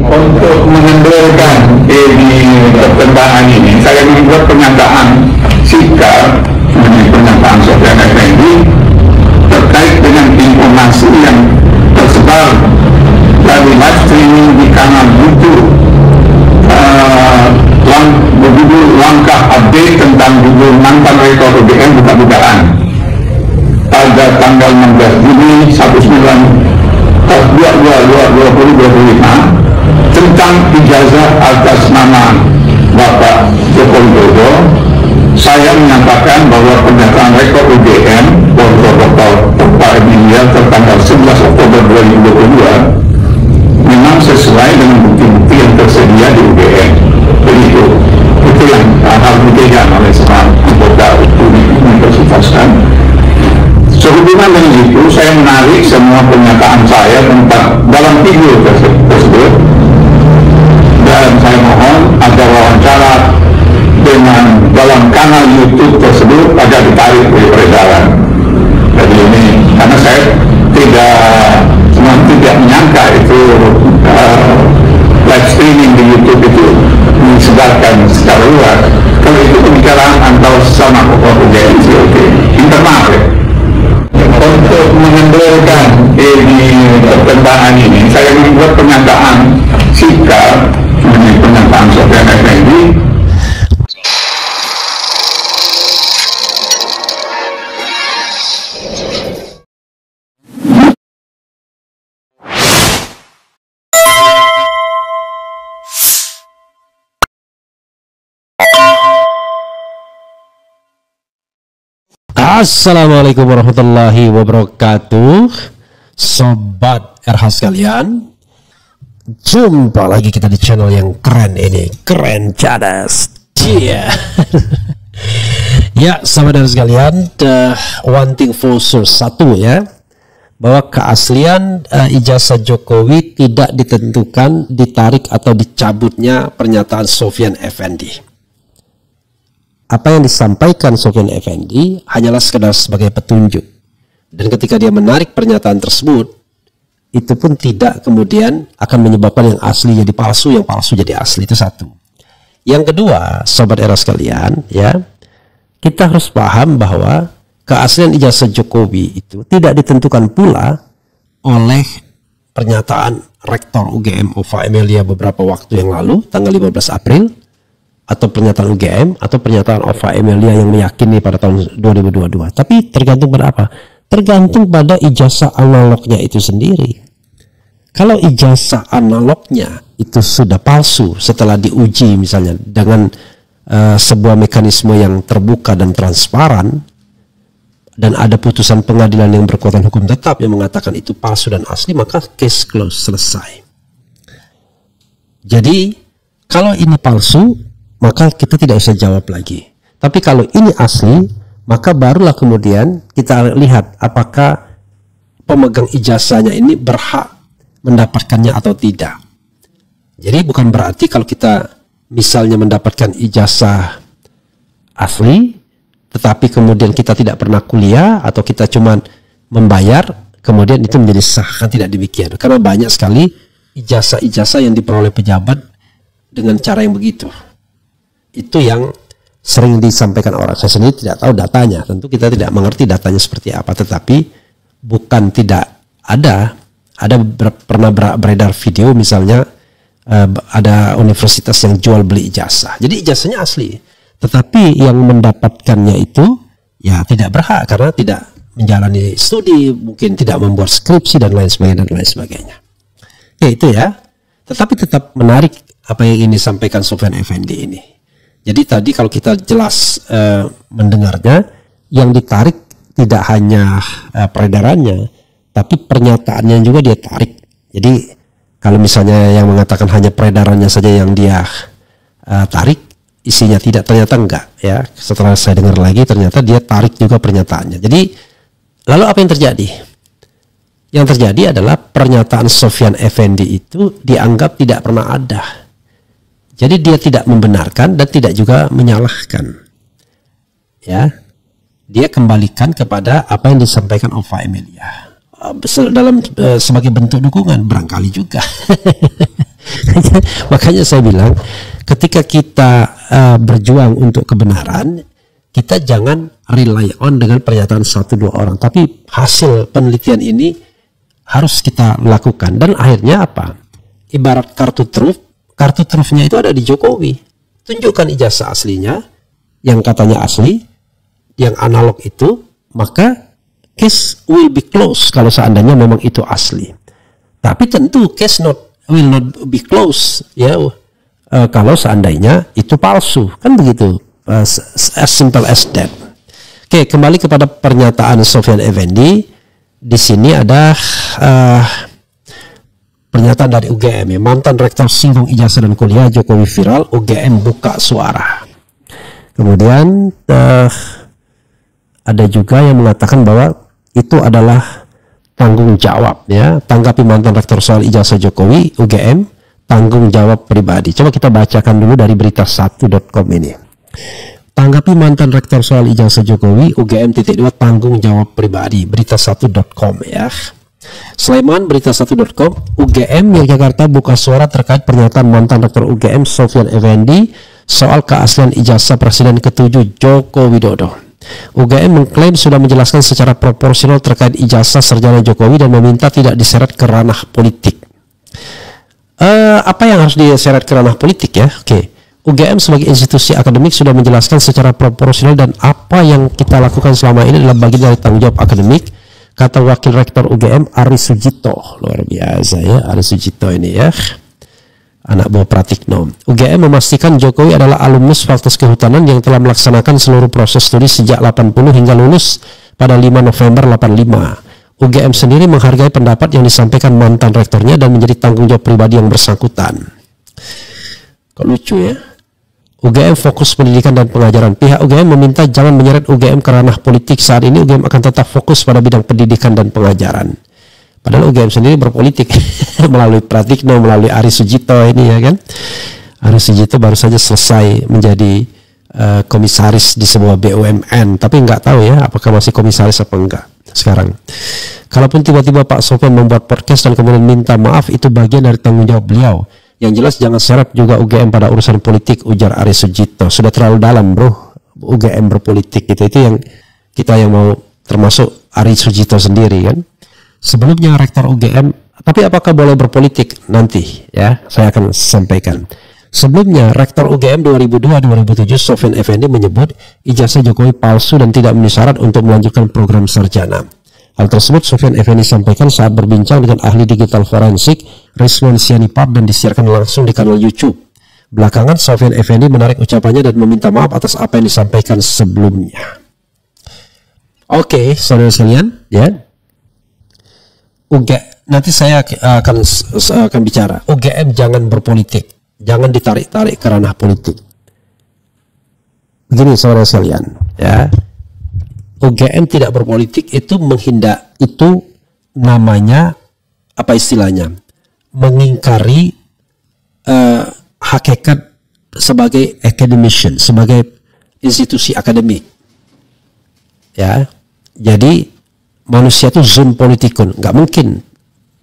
Untuk mengendalikan di perkembangan ini, saya membuat pernyataan sikap mengenai pernyataan Sofyan Effendi terkait dengan informasi yang tersebar dari live streaming di kanal YouTube berjudul langkah update tentang judul mantan rektor UGM buka-bukaan pada tanggal 16 Juni 2025 tentang ijazah atas nama Bapak Joko Widodo. Saya menyatakan bahwa pernyataan rektor UGM Dr. Tepa Emilia tertanggal 11 Oktober 2022 memang sesuai dengan bukti-bukti yang tersedia di UGM. Begitu. Itu yang harus dipegang oleh semua anggota universitas kan. Sehubungan dengan itu, saya menarik semua pernyataan saya tentang dalam video tersebut, dan saya mohon agar wawancara dengan dalam kanal YouTube tersebut agar ditarik dari peredaran. Jadi ini karena saya tidak menyangka itu live streaming di YouTube itu disebarkan secara luas. Kalau itu pembicaraan antara sama UGM oke, internal ya. Untuk mengendalikan di perkembangan ini, saya membuat pernyataan sikap mengenai pernyataan Sofyan Effendi. Assalamualaikum warahmatullahi wabarakatuh, sobat RH sekalian. Jumpa lagi kita di channel yang keren ini, keren cadas. Yeah. Ya, sobat RH sekalian, one thing for sure, satu ya, bahwa keaslian ijazah Jokowi tidak ditentukan ditarik atau dicabutnya pernyataan Sofyan Effendi. Apa yang disampaikan Sofyan Effendi hanyalah sekedar sebagai petunjuk, dan ketika dia menarik pernyataan tersebut, itu pun tidak kemudian akan menyebabkan yang asli jadi palsu, yang palsu jadi asli. Itu satu. Yang kedua, sobat era sekalian ya, kita harus paham bahwa keaslian ijazah Jokowi itu tidak ditentukan pula oleh pernyataan Rektor UGM Ova Emilia beberapa waktu yang lalu tanggal 15 April, atau pernyataan UGM, atau pernyataan Ova Emilia yang meyakini pada tahun 2022. Tapi tergantung pada apa? Tergantung pada ijazah analognya itu sendiri. Kalau ijazah analognya itu sudah palsu setelah diuji misalnya dengan sebuah mekanisme yang terbuka dan transparan, dan ada putusan pengadilan yang berkekuatan hukum tetap yang mengatakan itu palsu dan asli, maka case close, selesai. Jadi kalau ini palsu, maka kita tidak usah jawab lagi. Tapi kalau ini asli, maka barulah kemudian kita lihat apakah pemegang ijazahnya ini berhak mendapatkannya atau tidak. Jadi bukan berarti kalau kita misalnya mendapatkan ijazah asli, tetapi kemudian kita tidak pernah kuliah atau kita cuma membayar, kemudian itu menjadi sah. Kan tidak demikian. Karena banyak sekali ijazah-ijazah yang diperoleh pejabat dengan cara yang begitu. Itu yang sering disampaikan orang. Saya sendiri tidak tahu datanya, tentu kita tidak mengerti datanya seperti apa, tetapi bukan tidak ada pernah beredar video misalnya ada universitas yang jual beli ijazah. Jadi ijazahnya asli, tetapi yang mendapatkannya itu ya tidak berhak karena tidak menjalani studi, mungkin tidak membuat skripsi dan lain sebagainya. Ya itu ya. Tetapi tetap menarik apa yang ini sampaikan Sofyan Effendi ini. Jadi tadi kalau kita jelas mendengarnya, yang ditarik tidak hanya peredarannya, tapi pernyataannya juga dia tarik. Jadi kalau misalnya yang mengatakan hanya peredarannya saja yang dia tarik, isinya tidak, ternyata enggak ya. Setelah saya dengar lagi, ternyata dia tarik juga pernyataannya. Jadi lalu apa yang terjadi? Yang terjadi adalah pernyataan Sofyan Effendi itu dianggap tidak pernah ada. Jadi dia tidak membenarkan dan tidak juga menyalahkan. Ya. Dia kembalikan kepada apa yang disampaikan Ova Emilia. Dalam sebagai bentuk dukungan barangkali juga. Makanya saya bilang, ketika kita berjuang untuk kebenaran, kita jangan rely on dengan pernyataan 1-2 orang, tapi hasil penelitian ini harus kita lakukan. Dan akhirnya apa? Ibarat kartu trufnya itu ada di Jokowi. Tunjukkan ijazah aslinya yang katanya asli, yang analog itu, maka case will be closed kalau seandainya memang itu asli. Tapi tentu case will not be closed ya, kalau seandainya itu palsu, kan begitu, as simple as that. Oke, kembali kepada pernyataan Sofyan Effendi. Di sini ada pernyataan dari UGM ya, mantan rektor singgung ijazah dan kuliah Jokowi viral, UGM buka suara. Kemudian ada juga yang mengatakan bahwa itu adalah tanggung jawab ya, tanggapi mantan rektor soal ijazah Jokowi, UGM tanggung jawab pribadi. Coba kita bacakan dulu dari berita1.com ini. Tanggapi mantan rektor soal ijazah Jokowi, UGM _2 tanggung jawab pribadi, berita1.com ya. Sulaiman, berita1.com, UGM Yogyakarta buka suara terkait pernyataan mantan rektor UGM Sofyan Effendi soal keaslian ijazah Presiden ke-7 Joko Widodo. UGM mengklaim sudah menjelaskan secara proporsional terkait ijazah sarjana Jokowi dan meminta tidak diseret ke ranah politik. Apa yang harus diseret ke ranah politik ya? Oke. UGM sebagai institusi akademik sudah menjelaskan secara proporsional dan apa yang kita lakukan selama ini adalah bagian dari tanggung jawab akademik, kata Wakil Rektor UGM Ari Sujito. Luar biasa ya, Ari Sujito ini ya, anak buah Pratikno. UGM memastikan Jokowi adalah alumnus Fakultas Kehutanan yang telah melaksanakan seluruh proses studi sejak 80 hingga lulus pada 5 November 85. UGM sendiri menghargai pendapat yang disampaikan mantan rektornya dan menjadi tanggung jawab pribadi yang bersangkutan. Kok lucu ya? UGM fokus pendidikan dan pengajaran. Pihak UGM meminta jangan menyeret UGM ke ranah politik. Saat ini UGM akan tetap fokus pada bidang pendidikan dan pengajaran. Padahal UGM sendiri berpolitik melalui Pratikno, melalui Ari Sujito ini ya kan. Ari Sujito baru saja selesai menjadi komisaris di sebuah BUMN, tapi nggak tahu ya apakah masih komisaris apa enggak sekarang. Kalaupun tiba-tiba Pak Sofyan membuat podcast dan kemudian minta maaf, itu bagian dari tanggung jawab beliau. Yang jelas jangan seret juga UGM pada urusan politik, ujar Ari Sujito. Sudah terlalu dalam bro UGM berpolitik gitu. Itu yang kita yang mau, termasuk Ari Sujito sendiri kan. Sebelumnya rektor UGM, tapi apakah boleh berpolitik nanti ya, saya akan sampaikan. Sebelumnya rektor UGM 2002-2007 Sofyan Effendi menyebut ijazah Jokowi palsu dan tidak memenuhi syarat untuk melanjutkan program sarjana. Hal tersebut Sofyan Effendi sampaikan saat berbincang dengan ahli digital forensik Rizwan Sianipar dan disiarkan langsung di kanal YouTube. Belakangan Sofyan Effendi menarik ucapannya dan meminta maaf atas apa yang disampaikan sebelumnya. Oke, saudara sekalian, ya. Nanti saya akan bicara. UGM jangan berpolitik, jangan ditarik-tarik ke ranah politik. Begini saudara sekalian, ya. UGM tidak berpolitik itu menghindar, itu namanya apa istilahnya, mengingkari hakikat sebagai academician, sebagai institusi akademik ya. Jadi manusia itu zoom politikun, nggak mungkin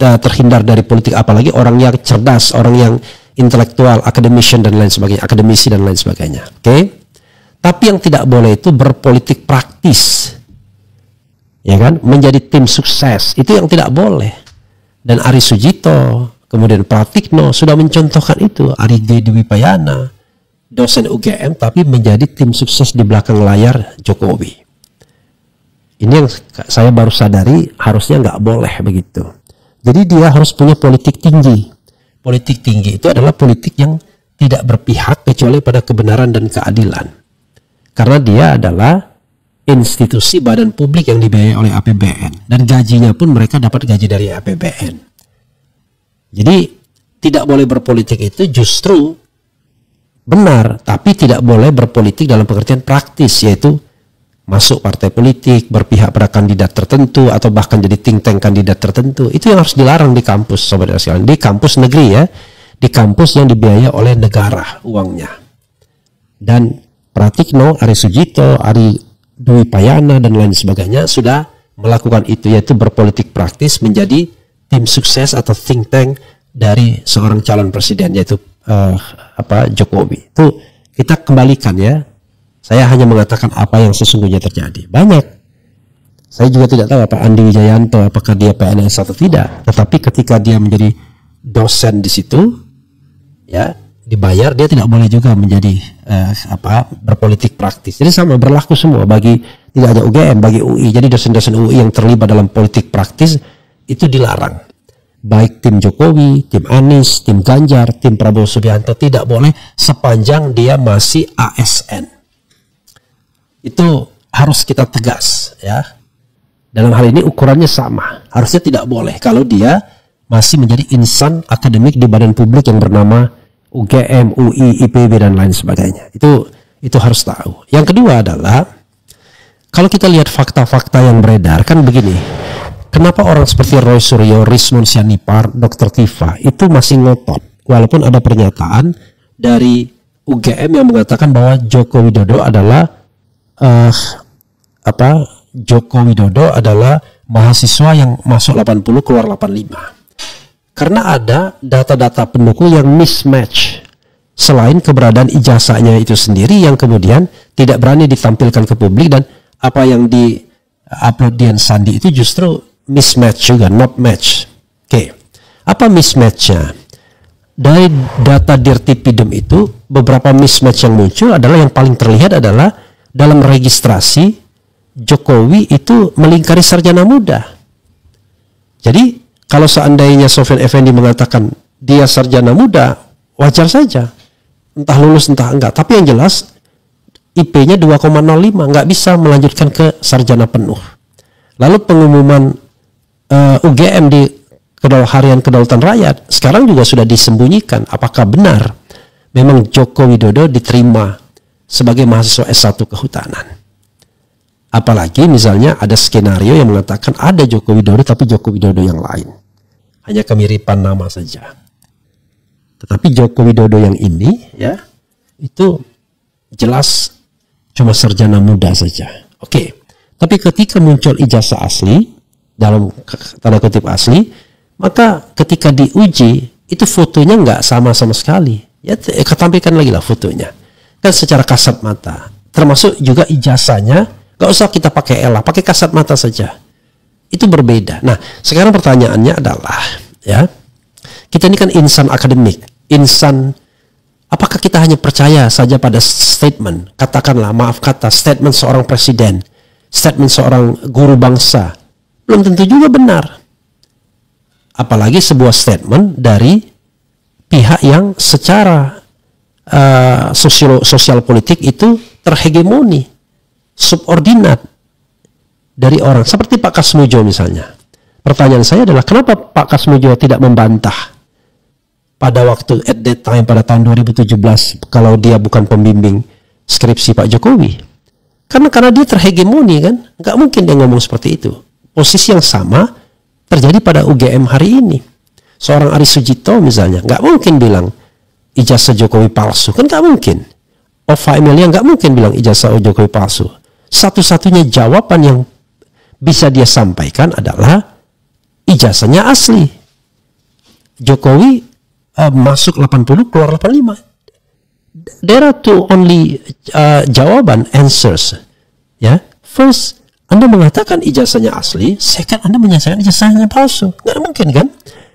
terhindar dari politik, apalagi orang yang cerdas, orang yang intelektual, academician dan lain sebagainya, akademisi dan lain sebagainya. Oke. Tapi yang tidak boleh itu berpolitik praktis, ya kan, menjadi tim sukses, itu yang tidak boleh. Dan Ari Sujito, kemudian Pratikno sudah mencontohkan itu. Ari Dwi Payana, dosen UGM, tapi menjadi tim sukses di belakang layar Jokowi. Ini yang saya baru sadari, harusnya nggak boleh begitu. Jadi dia harus punya politik tinggi. Politik tinggi itu adalah politik yang tidak berpihak kecuali pada kebenaran dan keadilan. Karena dia adalah institusi badan publik yang dibiayai oleh APBN. Dan gajinya pun mereka dapat gaji dari APBN. Jadi tidak boleh berpolitik itu justru benar. Tapi tidak boleh berpolitik dalam pengertian praktis, yaitu masuk partai politik, berpihak pada kandidat tertentu, atau bahkan jadi think tank kandidat tertentu. Itu yang harus dilarang di kampus, saudara sekalian. Di kampus negeri ya. Di kampus yang dibiayai oleh negara uangnya. Dan Pratikno, Ari Sujito, Ari Dwi Payana dan lain sebagainya sudah melakukan itu, yaitu berpolitik praktis menjadi tim sukses atau think tank dari seorang calon presiden, yaitu Jokowi. Itu kita kembalikan ya. Saya hanya mengatakan apa yang sesungguhnya terjadi. Banyak. Saya juga tidak tahu apa Andi Wijayanto apakah dia PNS atau tidak. Tetapi ketika dia menjadi dosen di situ, ya dibayar, dia tidak boleh juga menjadi berpolitik praktis. Jadi sama berlaku semua bagi tidak hanya UGM, bagi UI. Jadi dosen-dosen UI yang terlibat dalam politik praktis itu dilarang. Baik tim Jokowi, tim Anies, tim Ganjar, tim Prabowo Subianto tidak boleh sepanjang dia masih ASN. Itu harus kita tegas ya. Dalam hal ini ukurannya sama. Harusnya tidak boleh kalau dia masih menjadi insan akademik di badan publik yang bernama UGM, UI, IPB dan lain sebagainya. Itu harus tahu. Yang kedua adalah kalau kita lihat fakta-fakta yang beredar kan begini. Kenapa orang seperti Roy Suryo, Rismon Sianipar, Dr. Tifa itu masih ngotot walaupun ada pernyataan dari UGM yang mengatakan bahwa Joko Widodo adalah mahasiswa yang masuk 80 keluar 85. Karena ada data-data pendukung yang mismatch. Selain keberadaan ijazahnya itu sendiri yang kemudian tidak berani ditampilkan ke publik, dan apa yang di-upload Dian Sandi itu justru mismatch juga, not match. Oke. Apa mismatchnya? Dari data Dirtipidum itu beberapa mismatch yang muncul adalah yang paling terlihat adalah dalam registrasi Jokowi itu melingkari sarjana muda. Jadi kalau seandainya Sofyan Effendi mengatakan dia sarjana muda, wajar saja. Entah lulus entah enggak. Tapi yang jelas IP-nya 2,05, nggak bisa melanjutkan ke sarjana penuh. Lalu pengumuman UGM di Harian Kedaulatan Rakyat sekarang juga sudah disembunyikan. Apakah benar memang Joko Widodo diterima sebagai mahasiswa S1 kehutanan? Apalagi misalnya ada skenario yang mengatakan ada Joko Widodo tapi Joko Widodo yang lain. Hanya kemiripan nama saja. Tetapi Joko Widodo yang ini ya itu jelas cuma sarjana muda saja. Oke. Tapi ketika muncul ijazah asli, dalam tanda kutip asli, maka ketika diuji itu fotonya nggak sama sekali. Ya, ketampilkan lagi lah fotonya. Kan secara kasat mata. Termasuk juga ijazahnya, nggak usah kita pakai ELA, pakai kasat mata saja. Itu berbeda. Nah, sekarang pertanyaannya adalah, ya, kita ini kan insan akademik, insan. Apakah kita hanya percaya saja pada statement, katakanlah, maaf kata, statement seorang presiden, statement seorang guru bangsa? Belum tentu juga benar. Apalagi sebuah statement dari pihak yang secara sosial politik itu terhegemoni, subordinat dari orang. Seperti Pak Kasmujo misalnya. Pertanyaan saya adalah kenapa Pak Kasmujo tidak membantah pada waktu at that time pada tahun 2017 kalau dia bukan pembimbing skripsi Pak Jokowi? Karena dia terhegemoni kan. Nggak mungkin dia ngomong seperti itu. Posisi yang sama terjadi pada UGM hari ini. Seorang Aris Sujito misalnya, nggak mungkin bilang ijazah Jokowi palsu. Kan nggak mungkin. Ova Emilia nggak mungkin bilang ijazah Jokowi palsu. Satu-satunya jawaban yang bisa dia sampaikan adalah ijazahnya asli. Jokowi masuk 80, keluar 85. There are two only jawaban, answers. Ya, first, Anda mengatakan ijazahnya asli, second Anda menyatakan ijazahnya palsu. Nggak mungkin kan?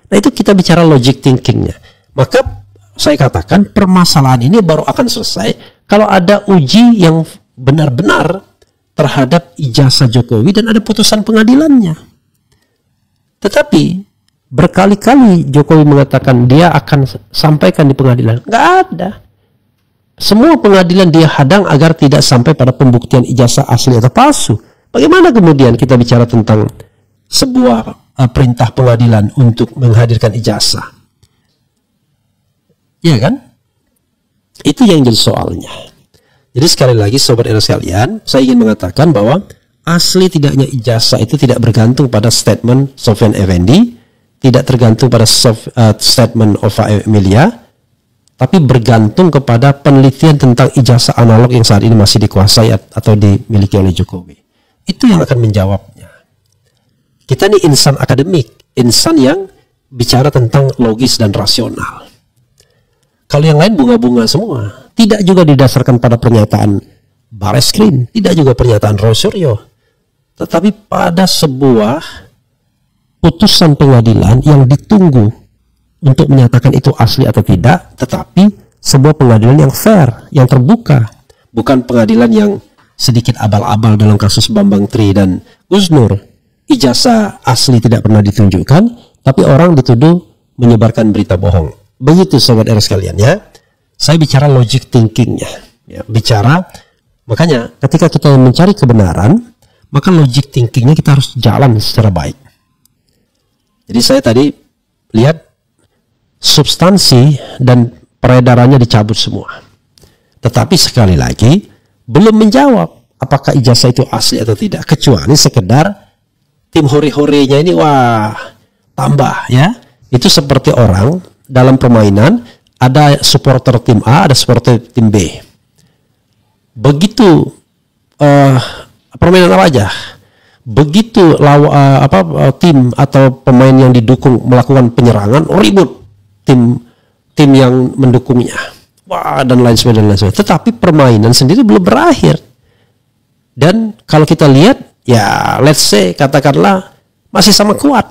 Nah itu kita bicara logic thinkingnya. Maka saya katakan permasalahan ini baru akan selesai kalau ada uji yang benar-benar terhadap ijazah Jokowi dan ada putusan pengadilannya. Tetapi berkali-kali Jokowi mengatakan dia akan sampaikan di pengadilan. Nggak ada. Semua pengadilan dia hadang agar tidak sampai pada pembuktian ijazah asli atau palsu. Bagaimana kemudian kita bicara tentang sebuah perintah pengadilan untuk menghadirkan ijazah? Iya kan? Itu yang jadi soalnya. Jadi sekali lagi sobat era sekalian, saya ingin mengatakan bahwa asli tidaknya ijazah itu tidak bergantung pada statement Sofyan Effendi, tidak tergantung pada statement Ova Emilia, tapi bergantung kepada penelitian tentang ijazah analog yang saat ini masih dikuasai atau dimiliki oleh Jokowi. Itu yang akan menjawabnya. Kita ini insan akademik, insan yang bicara tentang logis dan rasional. Kalau yang lain bunga-bunga semua, tidak juga didasarkan pada pernyataan Bareskrim, tidak juga pernyataan Roy Suryo, tetapi pada sebuah putusan pengadilan yang ditunggu untuk menyatakan itu asli atau tidak, tetapi sebuah pengadilan yang fair, yang terbuka, bukan pengadilan yang sedikit abal-abal dalam kasus Bambang Tri dan Gus Nur. Ijazah asli tidak pernah ditunjukkan, tapi orang dituduh menyebarkan berita bohong. Begitu sobat era sekalian ya. Saya bicara logic thinkingnya, ya, makanya ketika kita mencari kebenaran, maka logic thinkingnya kita harus jalan secara baik. Jadi saya tadi lihat substansi dan peredarannya dicabut semua. Tetapi sekali lagi belum menjawab apakah ijazah itu asli atau tidak, kecuali sekedar tim hore-horenya ini wah tambah ya. Itu seperti orang dalam permainan ada supporter tim A, ada supporter tim B. Begitu permainan apa aja, begitu tim atau pemain yang didukung melakukan penyerangan, ribut tim yang mendukungnya, wah dan lain sebagainya. Tetapi permainan sendiri belum berakhir. Dan kalau kita lihat, ya let's say katakanlah masih sama kuat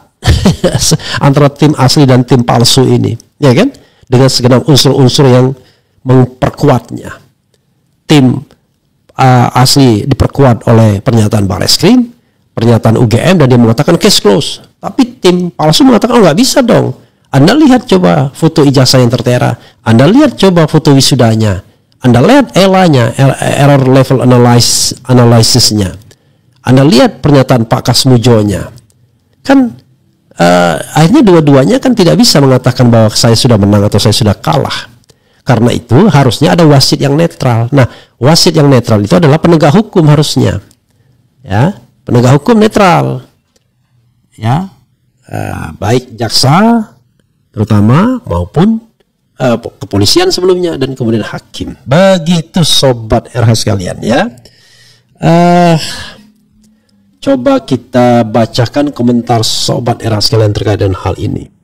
antara tim asli dan tim palsu ini, ya kan? Dengan segenap unsur-unsur yang memperkuatnya. Tim asli diperkuat oleh pernyataan Bareskrim, pernyataan UGM, dan dia mengatakan case close. Tapi tim palsu mengatakan, oh nggak bisa dong. Anda lihat coba foto ijazah yang tertera, Anda lihat coba foto wisudanya, Anda lihat ELA-nya, error level analysisnya, Anda lihat pernyataan Pak Kasmujonya. Kan akhirnya dua-duanya kan tidak bisa mengatakan bahwa saya sudah menang atau saya sudah kalah. Karena itu harusnya ada wasit yang netral. Nah, wasit yang netral itu adalah penegak hukum harusnya. Ya, penegak hukum netral. Ya, baik jaksa terutama maupun kepolisian sebelumnya dan kemudian hakim. Begitu sobat RH sekalian ya. Coba kita bacakan komentar sobat era sekalian terkait dengan hal ini.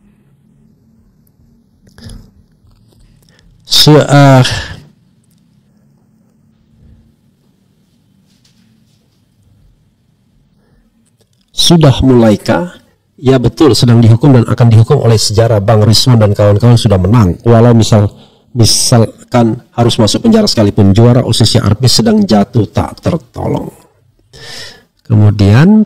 Sudah mulaikah? Ya betul, sedang dihukum dan akan dihukum oleh sejarah. Bang Risman dan kawan-kawan sudah menang. Walau misalkan harus masuk penjara sekalipun, juara OSIS Arpis sedang jatuh tak tertolong. Kemudian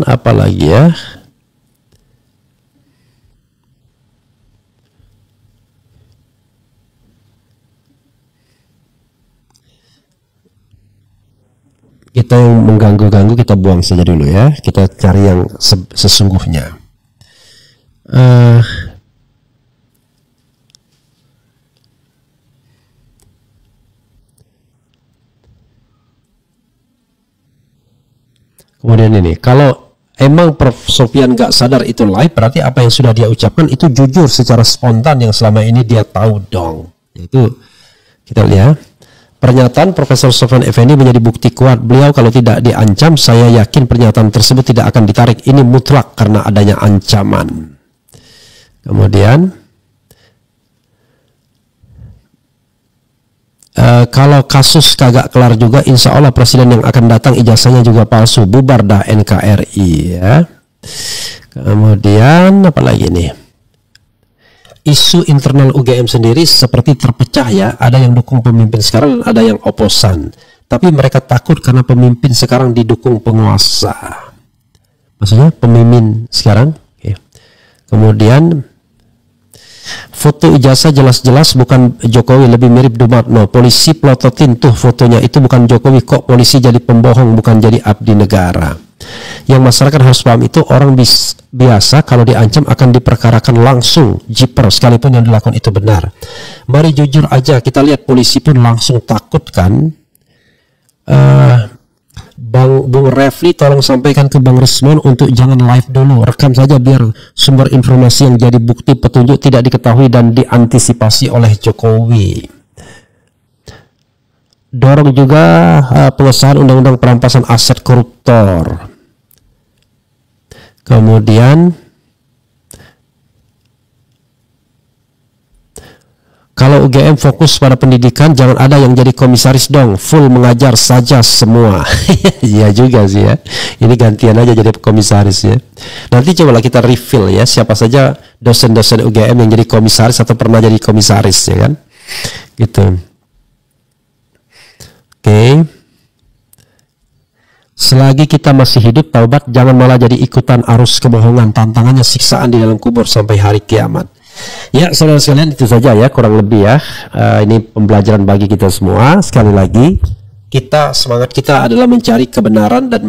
apa lagi ya? Kita yang mengganggu-ganggu kita buang saja dulu ya. Kita cari yang sesungguhnya. Kemudian ini, kalau emang Prof. Sofian gak sadar itu live, berarti apa yang sudah dia ucapkan itu jujur secara spontan yang selama ini dia tahu dong. Itu kita lihat. Pernyataan Profesor Sofyan Effendi menjadi bukti kuat beliau kalau tidak diancam. Saya yakin pernyataan tersebut tidak akan ditarik. Ini mutlak karena adanya ancaman. Kemudian kalau kasus kagak kelar juga, insya Allah presiden yang akan datang ijazahnya juga palsu. Bubar dah NKRI ya. Kemudian apa lagi nih? Isu internal UGM sendiri seperti terpecah ya. Ada yang dukung pemimpin sekarang, ada yang oposan. Tapi mereka takut karena pemimpin sekarang didukung penguasa. Maksudnya pemimpin sekarang. Oke. Kemudian foto ijazah jelas-jelas bukan Jokowi, lebih mirip Dumatno. Polisi plototin tuh fotonya, itu bukan Jokowi. Kok polisi jadi pembohong, bukan jadi abdi negara. Yang masyarakat harus paham itu orang biasa kalau diancam akan diperkarakan langsung jiper, sekalipun yang dilakukan itu benar. Mari jujur aja, kita lihat polisi pun langsung takut kan. Bung Refli tolong sampaikan ke Bang Rismon untuk jangan live dulu, rekam saja biar sumber informasi yang jadi bukti petunjuk tidak diketahui dan diantisipasi oleh Jokowi. dorong juga pengesahan undang-undang perampasan aset koruptor. Kemudian kalau UGM fokus pada pendidikan, jangan ada yang jadi komisaris dong, full mengajar saja semua. Iya juga sih ya, ini gantian aja jadi komisaris ya. Nanti cobalah kita reveal ya, siapa saja dosen-dosen UGM yang jadi komisaris atau pernah jadi komisaris ya kan, gitu. Oke. Selagi kita masih hidup, taubat, jangan malah jadi ikutan arus kebohongan. Tantangannya siksaan di dalam kubur sampai hari kiamat. Ya, saudara sekalian, itu saja ya, kurang lebih ya. Ini pembelajaran bagi kita semua. Sekali lagi, semangat kita adalah mencari kebenaran dan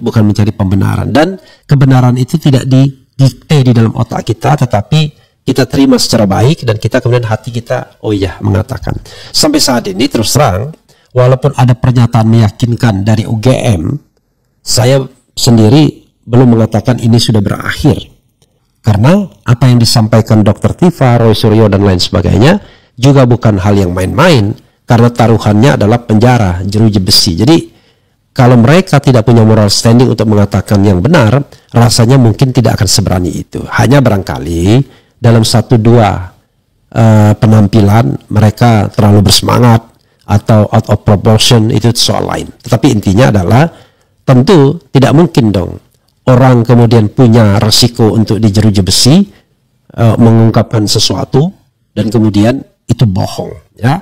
bukan mencari pembenaran. Dan kebenaran itu tidak didikte di dalam otak kita, tetapi kita terima secara baik dan kita kemudian hati kita, oh iya, mengatakan. Sampai saat ini terus terang, walaupun ada pernyataan meyakinkan dari UGM, saya sendiri belum mengatakan ini sudah berakhir. Karena apa yang disampaikan Dr. Tifa, Roy Suryo, dan lain sebagainya juga bukan hal yang main-main, karena taruhannya adalah penjara, jeruji besi. Jadi kalau mereka tidak punya moral standing untuk mengatakan yang benar, rasanya mungkin tidak akan seberani itu. Hanya barangkali dalam 1-2 penampilan mereka terlalu bersemangat atau out of proportion, itu soal lain. Tetapi intinya adalah tentu tidak mungkin dong orang kemudian punya resiko untuk dijeruji besi, mengungkapkan sesuatu dan kemudian itu bohong ya.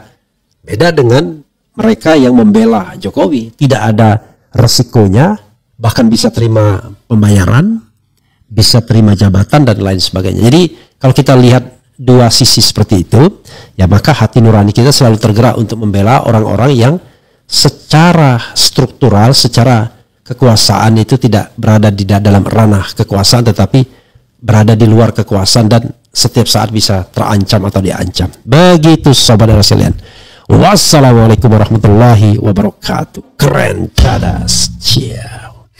Beda dengan mereka yang membela Jokowi, tidak ada resikonya, bahkan bisa terima pembayaran, bisa terima jabatan dan lain sebagainya. Jadi kalau kita lihat dua sisi seperti itu, ya maka hati nurani kita selalu tergerak untuk membela orang-orang yang secara struktural, secara kekuasaan itu tidak berada di dalam ranah kekuasaan, tetapi berada di luar kekuasaan dan setiap saat bisa terancam atau diancam. Begitu sobat sekalian. Wassalamualaikum warahmatullahi wabarakatuh. Keren, cadas, ciao.